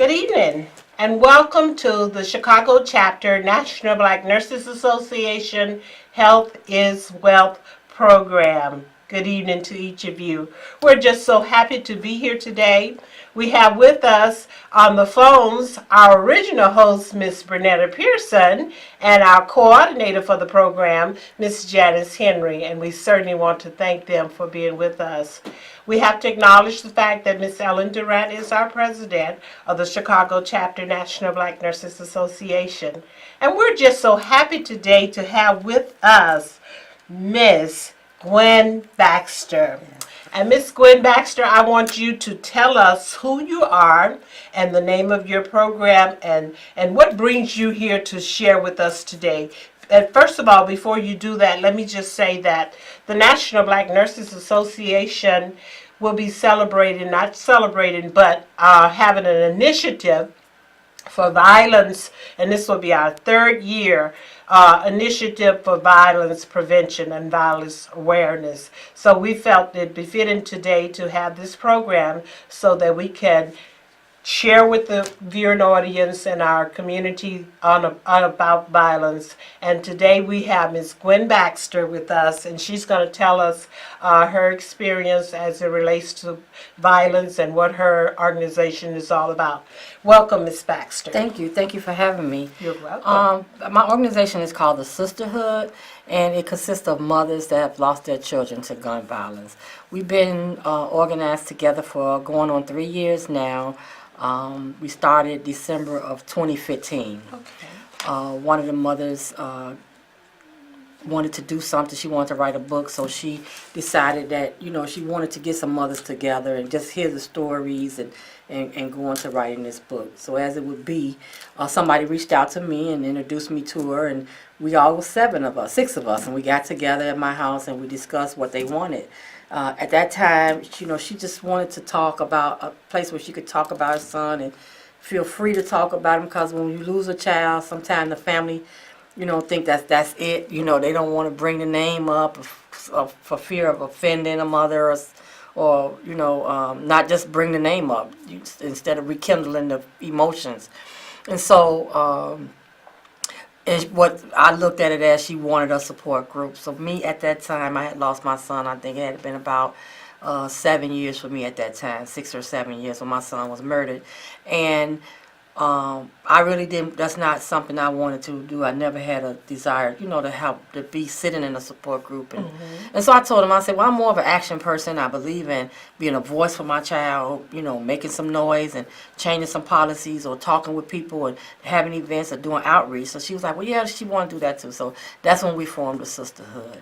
Good evening, and welcome to the Chicago Chapter National Black Nurses Association Health is Wealth program. Good evening to each of you. We're just so happy to be here today. We have with us on the phones our original host, Miss Bernetta Pearson, and our coordinator for the program, Miss Janice Henry, and we certainly want to thank them for being with us. We have to acknowledge the fact that Miss Ellen Durant is our president of the Chicago Chapter National Black Nurses Association. And we're just so happy today to have with us Miss Gwen Baxter. And Miss Gwen Baxter, I want you to tell us who you are and the name of your program and what brings you here to share with us today. And first of all, before you do that, let me just say that the National Black Nurses Association will be celebrating, not celebrating, but having an initiative for violence, and this will be our third year initiative for violence prevention and violence awareness. So we felt it befitting today to have this program so that we can share with the viewing audience and our community on about violence. And today we have Ms. Gwen Baxter with us, and she's going to tell us her experience as it relates to violence and what her organization is all about. Welcome, Ms. Baxter. Thank you. Thank you for having me. You're welcome. My organization is called the Sisterhood, and it consists of mothers that have lost their children to gun violence. We've been organized together for going on 3 years now. We started December of 2015. Okay. One of the mothers wanted to do something. She wanted to write a book, so she decided that, she wanted to get some mothers together and just hear the stories and go on to writing this book. So as it would be, somebody reached out to me and introduced me to her, and we all were six of us, and we got together at my house and we discussed what they wanted. At that time, she just wanted to talk about a place where she could talk about her son and feel free to talk about him, because when you lose a child, sometimes the family, think that's it. They don't want to bring the name up for fear of offending a mother or not just bring the name up instead of rekindling the emotions. And so what I looked at it as, she wanted a support group. So me at that time, I had lost my son. I think it had been about 7 years for me at that time, 6 or 7 years when my son was murdered. And I really didn't, that's not something I wanted to do. I never had a desire, to help, to be sitting in a support group. And so I told him, I said, well, I'm more of an action person. I believe in being a voice for my child, making some noise and changing some policies or talking with people and having events or doing outreach. So she was like, well, yeah, she want to do that too. So that's when we formed the Sisterhood.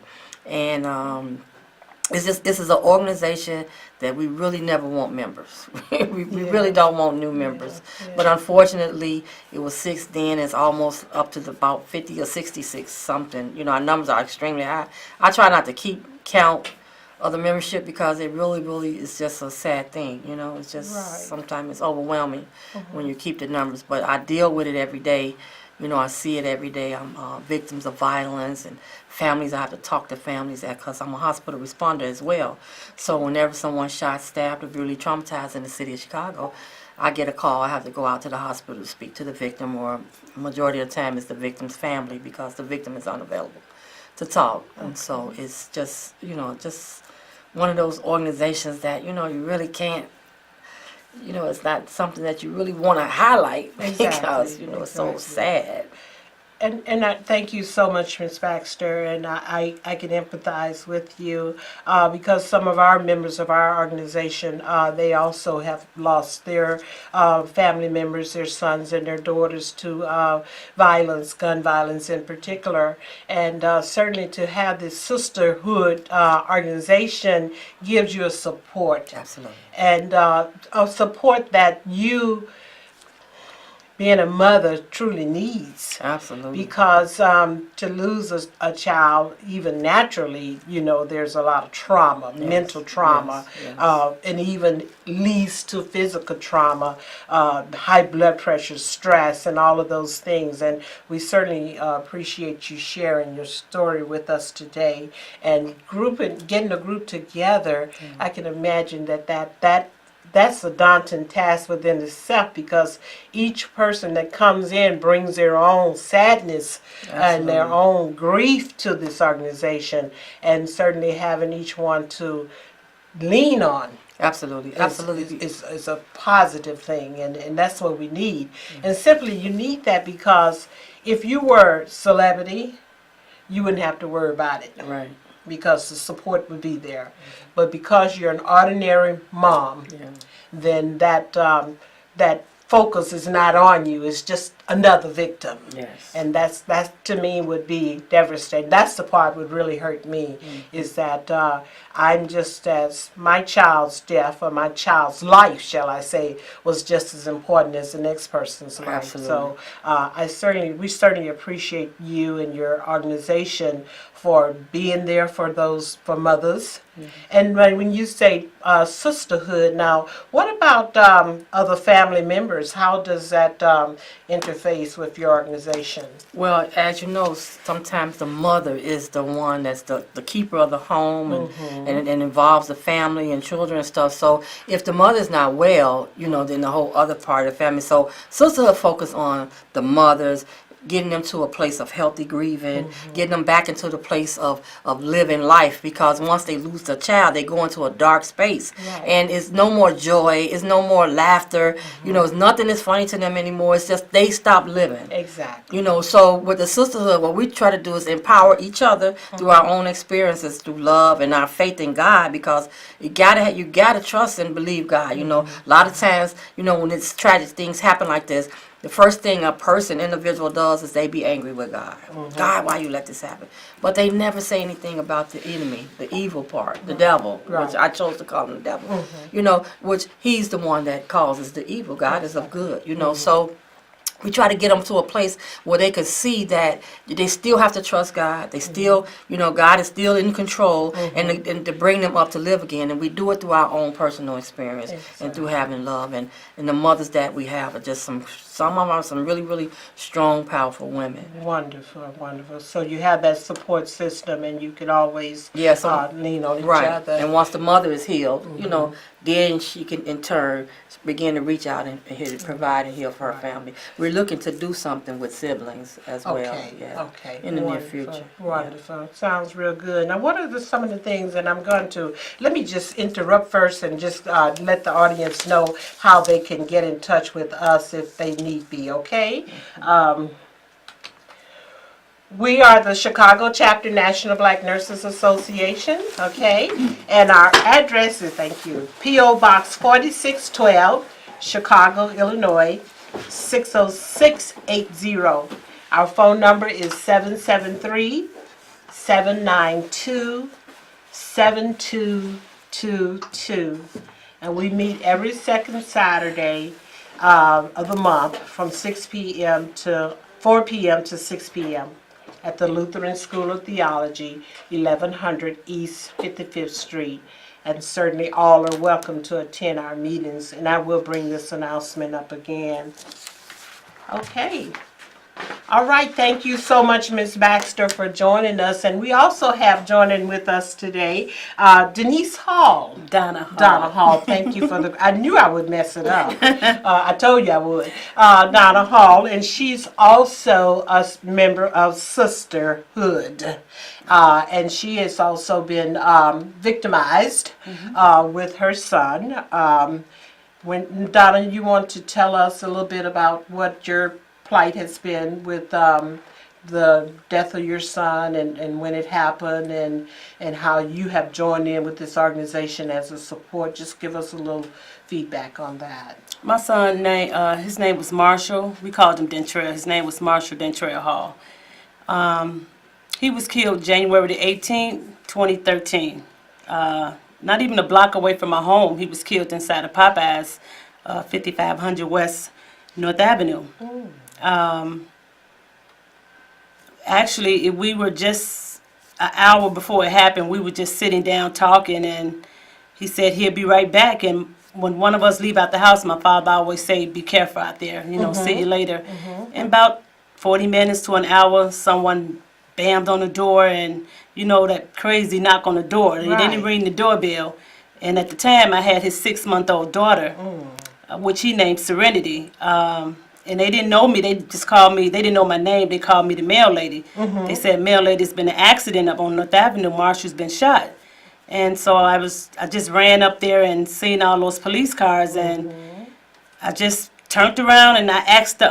And this is an organization that we really never want members. we really don't want new members. Yeah. But unfortunately, it was 6 then. It's almost up to about 50 or 66 something. Our numbers are extremely high. I try not to keep count of the membership because it really is just a sad thing. It's just sometimes it's overwhelming when you keep the numbers. But I deal with it every day. I see it every day. I'm victims of violence and families. I have to talk to families because I'm a hospital responder as well. So whenever someone's shot, stabbed, or really traumatized in the city of Chicago, I get a call. I have to go out to the hospital to speak to the victim, or majority of the time it's the victim's family because the victim is unavailable to talk. And so it's just, just one of those organizations that, you really can't, it's not something that you really want to highlight because, it's so sad. And I thank you so much, Ms. Baxter, and I can empathize with you because some of our members of our organization, they also have lost their family members, their sons and their daughters to violence, gun violence in particular. And certainly to have this sisterhood organization gives you a support. Absolutely. And a support that you, being a mother, truly needs. Absolutely. Because to lose a child, even naturally, there's a lot of trauma, mental trauma, yes. And even leads to physical trauma, high blood pressure, stress, and all of those things. And we certainly appreciate you sharing your story with us today. And getting a group together, I can imagine that that's a daunting task within itself, because each person that comes in brings their own sadness and their own grief to this organization, and certainly having each one to lean on Absolutely, absolutely. is a positive thing, and that's what we need. And simply, you need that, because if you were celebrity, you wouldn't have to worry about it, Right. because the support would be there. But because you're an ordinary mom, Yeah. then that focus is not on you. It's just another victim. Yes. And that to me would be devastating. That's the part would really hurt me, is that I'm just as my child's death, or my child's life, shall I say, was just as important as the next person's life. Absolutely. So we certainly appreciate you and your organization for being there for mothers. And when you say sisterhood, now what about other family members? How does that interface with your organization? Well, as you know, sometimes the mother is the one that's the keeper of the home, and it involves the family and children and stuff. So if the mother's not well, then the whole other part of the family. So sisterhood focus on the mothers, getting them to a place of healthy grieving, getting them back into the place of living life, because once they lose their child, they go into a dark space. Right. And it's no more joy, it's no more laughter, it's nothing that's funny to them anymore. It's just they stop living. Exactly. So with the sisterhood, what we try to do is empower each other through our own experiences, through love and our faith in God, because you gotta trust and believe God. A lot of times, when it's tragic things happen like this, the first thing a individual does is they be angry with God. God, why you let this happen? But they never say anything about the enemy, the evil part, the devil, Right. which I chose to call him the devil. Which he's the one that causes the evil. God is of good, So we try to get them to a place where they can see that they still have to trust God. They still, God is still in control, and to bring them up to live again. And we do it through our own personal experience and through having love. And the mothers that we have are just some of them are some really, really strong, powerful women. Wonderful, wonderful. So you have that support system, and you can always Yes, lean on each right. other. And once the mother is healed, then she can in turn begin to reach out and provide and heal for her family. We're looking to do something with siblings as well. Okay. In the near Wonderful, future. Wonderful. Sounds real good. Now, what are some of the things, and I'm going to, let me just interrupt first and just let the audience know how they can get in touch with us if they need be, okay? We are the Chicago Chapter National Black Nurses Association, okay? And our address is, thank you, P.O. Box 4612, Chicago, Illinois, 60680. Our phone number is 773-792-7222. And we meet every second Saturday of the month from 6 p.m. to 4 p.m. to 6 p.m. at the Lutheran School of Theology, 1100 East 55th Street. And certainly all are welcome to attend our meetings. And I will bring this announcement up again. Okay. All right. Thank you so much, Ms. Baxter, for joining us. And we also have joining with us today Denise Hall. Donna Hall. Thank you for the. I knew I would mess it up. I told you I would. Donna Hall, and she's also a member of Sisterhood. And she has also been victimized with her son. When Donna, you want to tell us a little bit about what your plight has been with the death of your son, and when it happened, and how you have joined in with this organization as a support. Just give us a little feedback on that. My son, his name was Marshall. We called him Dentrell. His name was Marshall Dentrell Hall. He was killed January the 18th, 2013. Not even a block away from my home. He was killed inside of Popeyes, 5500 West North Avenue. Actually, we were just an hour before it happened. We were just sitting down talking, and he said he'll be right back. And when one of us leave out the house, my father always say, "Be careful out there. See you later." And about 40 minutes to an hour, someone bammed on the door, and that crazy knock on the door. They didn't ring the doorbell. And at the time, I had his 6-month-old daughter, which he named Serenity. And they didn't know me. They just called me. They didn't know my name. They called me the mail lady. They said, mail lady's been an accident up on North Avenue. Marshall's been shot. And so I just ran up there and seen all those police cars, and I just turned around and I asked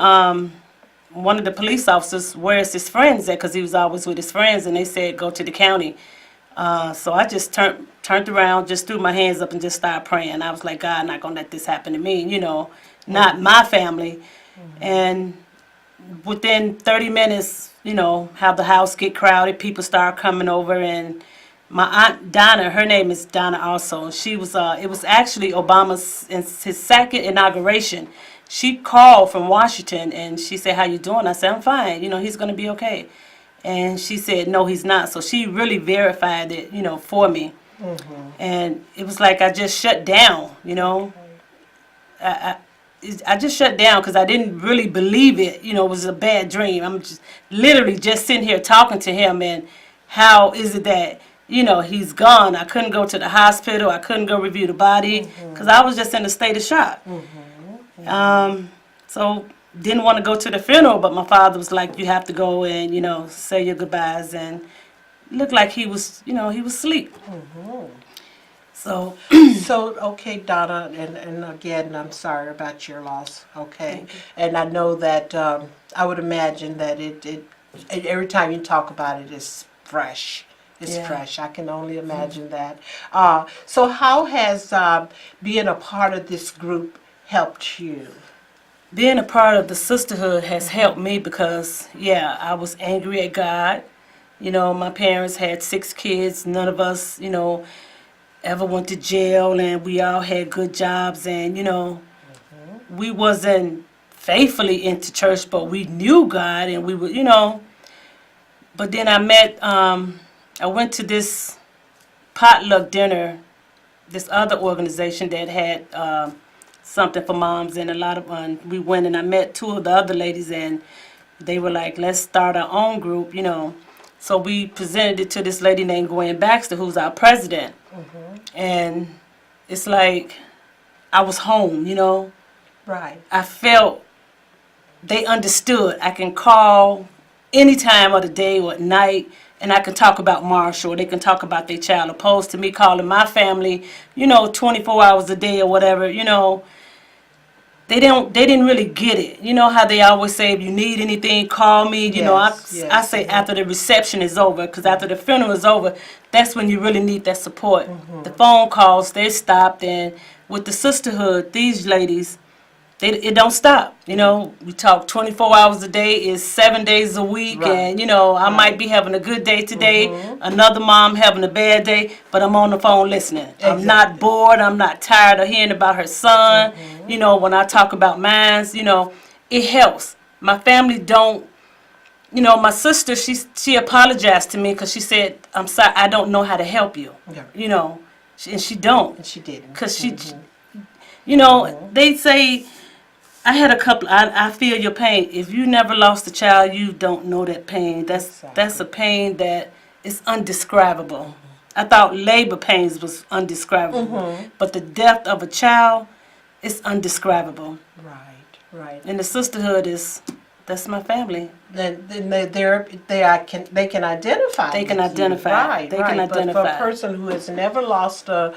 one of the police officers, where's his friends at? Because he was always with his friends, and they said, go to the county. So I just turned around, just threw my hands up and just started praying. I was like, God, I'm not going to let this happen to me, not my family. And within 30 minutes, how the house get crowded, people start coming over, and my aunt Donna, her name is Donna also. She was, it was actually Obama's, his second inauguration. She called from Washington and she said, how you doing? I said, I'm fine. He's going to be okay. And she said, no, he's not. So she really verified it, for me. And it was like I just shut down, I just shut down because I didn't really believe it. It was a bad dream. I'm just literally just sitting here talking to him, and how is it that, he's gone? I couldn't go to the hospital. I couldn't go review the body because I was just in a state of shock. So didn't want to go to the funeral, but my father was like, you have to go and, say your goodbyes. And it looked like he was, he was asleep. So, okay, Donna, and again, I'm sorry about your loss, okay? And I know that I would imagine that it every time you talk about it, it's fresh. It's fresh. I can only imagine that. So how has being a part of this group helped you? Being a part of the sisterhood has helped me because, I was angry at God. My parents had 6 kids. None of us, ever went to jail, and we all had good jobs, and we wasn't faithfully into church, but we knew God, and we were, but then I went to this potluck dinner, this other organization that had something for moms, and a lot of we went, and I met 2 of the other ladies, and they were like, let's start our own group, So we presented it to this lady named Gwen Baxter, who's our president. And it's like I was home, Right. I felt they understood. I can call any time of the day or at night, and I can talk about Marshall, or they can talk about their child, opposed to me calling my family, 24 hours a day or whatever, They didn't really get it. You know how they always say, if you need anything, call me. I say after the reception is over, because after the funeral is over, that's when you really need that support. The phone calls, they stopped, and with the sisterhood, these ladies, it don't stop. We talk 24 hours a day, is 7 days a week, and I might be having a good day today, another mom having a bad day, but I'm on the phone listening. I'm not bored. I'm not tired of hearing about her son. When I talk about mine, it helps. My family don't. My sister, she apologized to me because she said, I'm sorry, I don't know how to help you. And she don't. And she didn't. Because they say, I had a couple, I feel your pain. If you never lost a child, you don't know that pain. That's a pain that is undescribable. I thought labor pains was undescribable. But the death of a child is undescribable. Right. And the sisterhood that's my family. Then they can identify. They can with you. identify. Right. They can But for identify. a person who has never lost a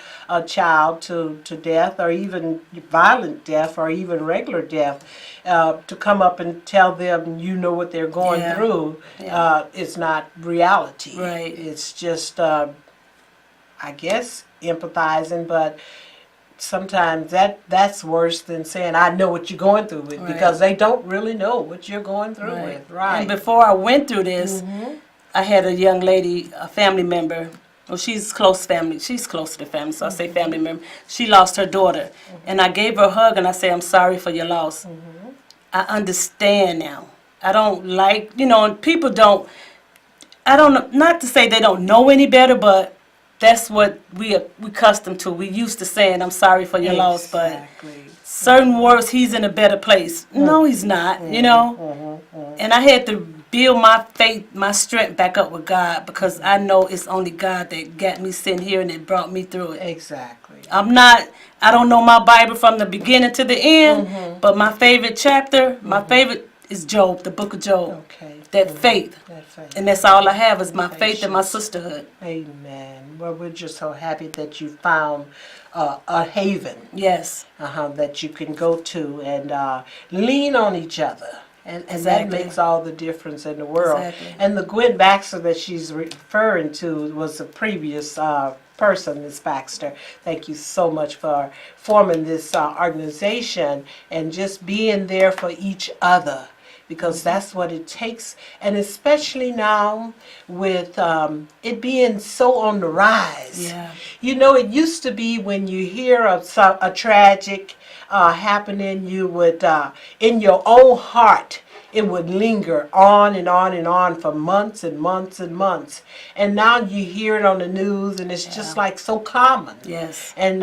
child to death, or even violent death, or even regular death, to come up and tell them what they're going through, it's not reality. Right. It's just, I guess, empathizing, but sometimes that's worse than saying I know what you're going through with, because they don't really know what you're going through with. Right. And before I went through this, I had a young lady, a family member. Well, she's close family. She's close to the family, so I say family member. She lost her daughter, and I gave her a hug and I said, I'm sorry for your loss. I understand now. I don't like, and people don't. I don't know. Not to say they don't know any better, but that's what we accustomed to. We used to saying, I'm sorry for your loss, but certain words, he's in a better place. No, he's not, And I had to build my faith, my strength back up with God, because I know it's only God that got me sitting here and it brought me through it. Exactly. I don't know my Bible from the beginning to the end, but my favorite chapter, my favorite is Job, the book of Job. Okay. That faith. That faith. And that's all I have is my faith and my Patience. sisterhood. Amen. Well, we're just so happy that you found a haven Yes. that you can go to and lean on each other. And that Exactly. makes all the difference in the world. Exactly. And the Gwen Baxter that she's referring to was a previous person, Ms. Baxter. Thank you so much for forming this organization and just being there for each other, because that's what it takes. And especially now with it being so on the rise. Yeah. You know, it used to be when you hear of a tragic happening, you would, in your own heart, it would linger on and on and on for months and months and months. And now you hear it on the news and it's just like so common. Yes. And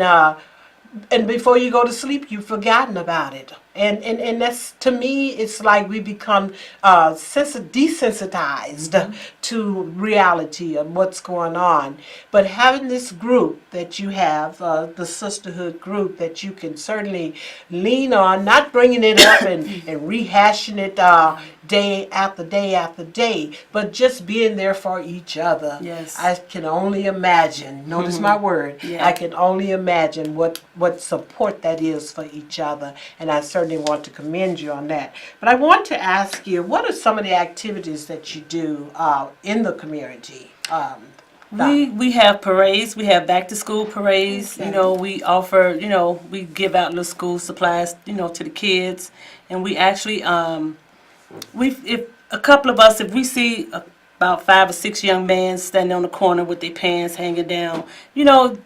before you go to sleep, you've forgotten about it. And that's, to me, it's like we become desensitized to reality of what's going on. But having this group that you have, the sisterhood group that you can certainly lean on, not bringing it up and rehashing it day after day after day, but just being there for each other. Yes. I can only imagine, notice my word, Yeah. I can only imagine what support that is for each other, and I certainly want to commend you on that. But I want to ask you, what are some of the activities that you do in the community? We have parades. We have back to school parades. Okay. You know, we offer, you know, we give out little school supplies, you know, to the kids. And we actually, if a couple of us, if we see about 5 or 6 young men standing on the corner with their pants hanging down, you know,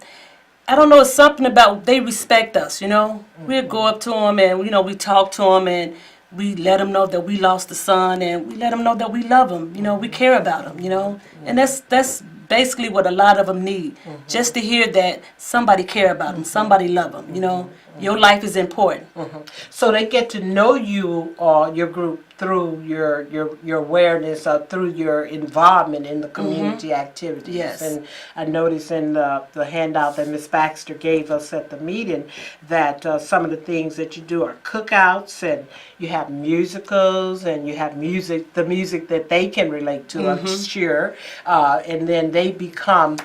I don't know, it's something about, they respect us, you know. We'll go up to them and, you know, we talk to them and we let them know that we lost a son, and we let them know that we love them, you know, we care about them, you know. And that's basically what a lot of them need, just to hear that somebody care about them, somebody love them, you know. Your life is important. So they get to know you or your group through your awareness or through your involvement in the community activities. Yes. And I noticed in the handout that Ms. Baxter gave us at the meeting that some of the things that you do are cookouts, and you have musicals, and you have the music that they can relate to, I'm sure. And then they become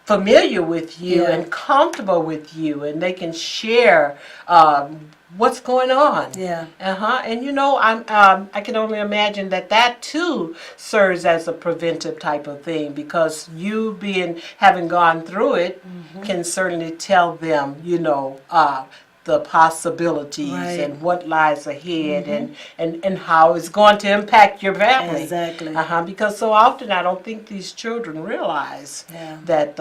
familiar with you Yeah. and comfortable with you, and they can share what's going on. Yeah. And you know, I can only imagine that too serves as a preventive type of thing, because you having gone through it can certainly tell them, you know, the possibilities Right. and what lies ahead, and how it's going to impact your family. Exactly. Because so often I don't think these children realize Yeah. that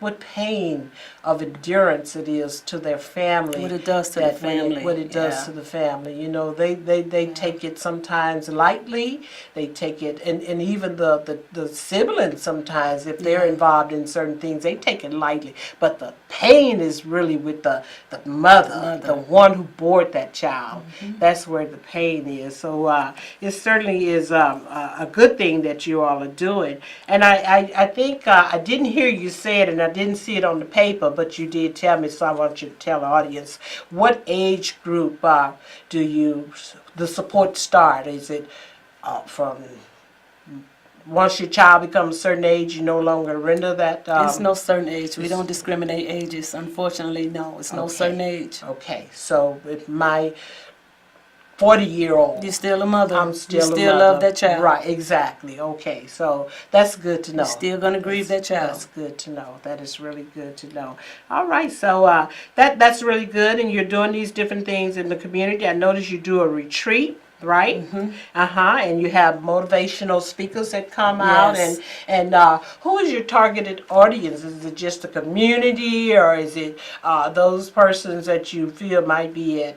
what pain of endurance it is to their family. What it does to the that when family. what it does Yeah. to the family. You know, they take it sometimes lightly. They take it, and even the siblings sometimes, if they're involved in certain things, they take it lightly. But the pain is really with the mother, the one who bore that child. That's where the pain is. So it certainly is a good thing that you all are doing. And I think I didn't hear you say it, and I didn't see it on the paper, but you did tell me, so I want you to tell the audience, what age group do the support start? Is it from once your child becomes a certain age, you no longer render that? It's no certain age. We don't discriminate ages. Unfortunately, no. It's no Okay. certain age. Okay, so if my 40-year-old, You're still a mother. I'm still You a still mother. love that child. Right, exactly. Okay, so that's good to know. You're still gonna grieve that child. That's good to know. That is really good to know. All right, so that's really good, and you're doing these different things in the community. I noticed you do a retreat, right? And you have motivational speakers that come out, Yes. and who is your targeted audience? Is it just the community, or is it those persons that you feel might be at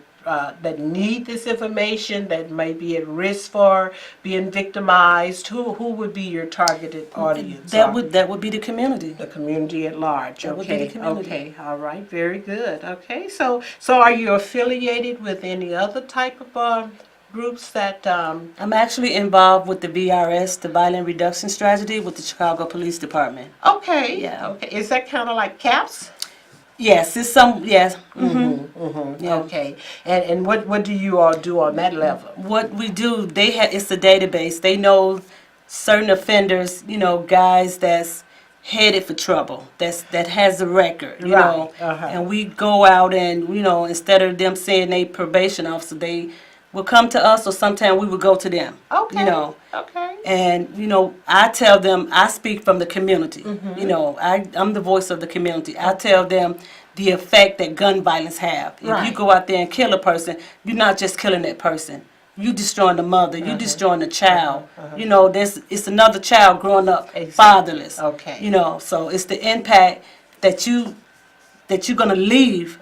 that need this information, that may be at risk for being victimized? Who would be your targeted audience? That would be the community. The community at large. That would be the community. Okay, all right, very good. Okay, so are you affiliated with any other type of groups that? I'm actually involved with the VRS, the Violent Reduction Strategy, with the Chicago Police Department. Okay, Yeah. okay. Is that kind of like CAPS? Yes, it's some, yes. Yeah. Okay. And what do you all do on that level? What we do, it's a database. They know certain offenders, guys that's headed for trouble, that has a record, Right, uh-huh. and we go out and, instead of them seeing a probation officer, they will come to us, or sometimes we will go to them. Okay. Okay. And, I tell them, I speak from the community. I'm the voice of the community. I tell them the effect that gun violence have. If you Right. go out there and kill a person, you're not just killing that person. You destroying the mother. You destroying the child. It's another child growing up Exactly. fatherless. Okay. So it's the impact that you're gonna leave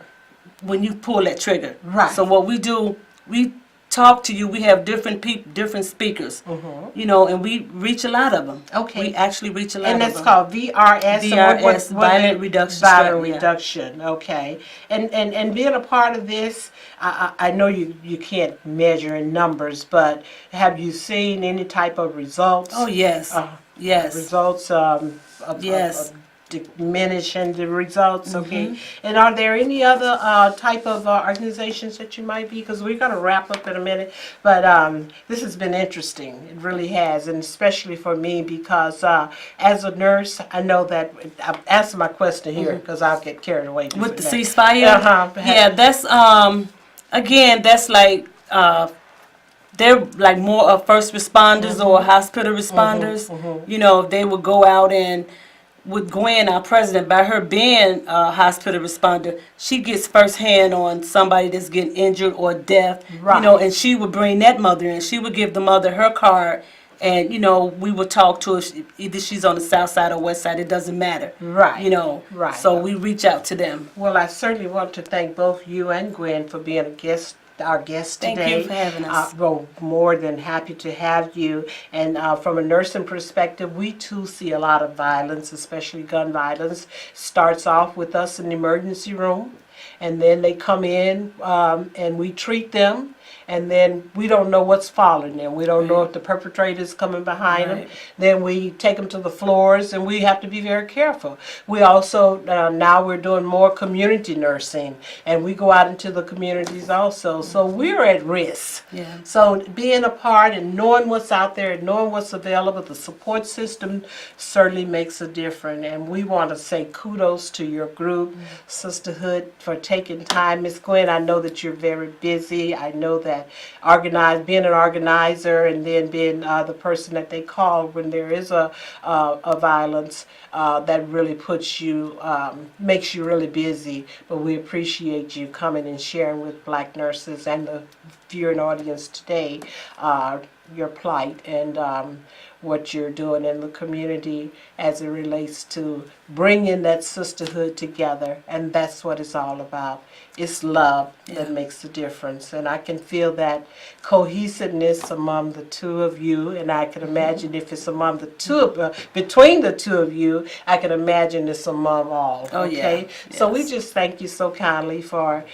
when you pull that trigger. Right. So what we do, we talk to you. We have different speakers, and we reach a lot of them. Okay. We actually reach a lot And of it's them. called VRS. VRS, Violent Reduction Violent Strategy, yeah. reduction. Okay. And being a part of this, I know you can't measure in numbers, but have you seen any type of results? Oh yes, yes. Results of Yes. diminishing the results. Okay. And are there any other type of organizations that you might be? Because we're going to wrap up in a minute. But this has been interesting. It really has, and especially for me because as a nurse, I know that I'll answer my question here because I'll get carried away With the that. ceasefire, yeah, that's again, that's like they're like more of first responders or hospital responders. They would go out and with Gwen, our president, by her being a hospital responder, she gets firsthand on somebody that's getting injured or deaf, Right. And she would bring that mother in. She would give the mother her card, and, we would talk to her. Either she's on the south side or west side, it doesn't matter. Right. Right. So we reach out to them. Well, I certainly want to thank both you and Gwen for being our guest Thank today. you for having us. We're more than happy to have you. And from a nursing perspective, we too see a lot of violence, especially gun violence. Starts off with us in the emergency room, and then they come in and we treat them. And then we don't know what's following them. We don't know if the perpetrator is coming behind them. Right. Then we take them to the floors, and we have to be very careful. We also, now we're doing more community nursing, and we go out into the communities also. So we're at risk. Yeah. So being a part and knowing what's out there and knowing what's available, the support system certainly makes a difference. And we want to say kudos to your group, Sisterhood, for taking time. Ms. Gwen, I know that you're very busy. I know that being an organizer and then being the person that they call when there is a violence, that really makes you really busy. But we appreciate you coming and sharing with Black nurses and the viewing audience today your plight and what you're doing in the community as it relates to bringing that sisterhood together. And that's what it's all about. It's love that makes the difference. And I can feel that cohesiveness among the two of you. And I can imagine if it's among the between the two of you, I can imagine it's among all. Oh, okay? yeah. So we Yes. just thank you so kindly for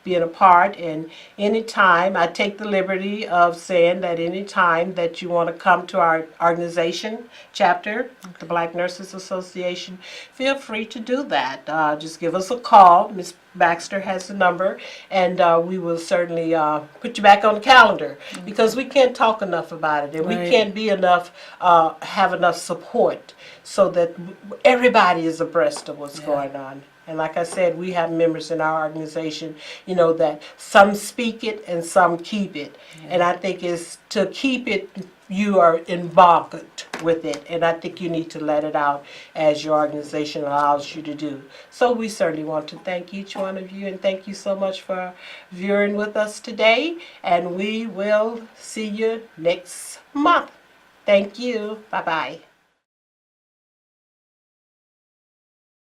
being a part. And anytime, I take the liberty of saying that anytime that you want to come to our organization chapter, the Black Nurses Association, feel free to do that. Just give us a call. Ms. Baxter has the number, and we will certainly put you back on the calendar because we can't talk enough about it, and we Right. can't be have enough support so that everybody is abreast of what's going on. And like I said, we have members in our organization, that some speak it and some keep it. And I think it's to keep it, you are involved with it. And I think you need to let it out as your organization allows you to do. So we certainly want to thank each one of you and thank you so much for viewing with us today. And we will see you next month. Thank you. Bye-bye.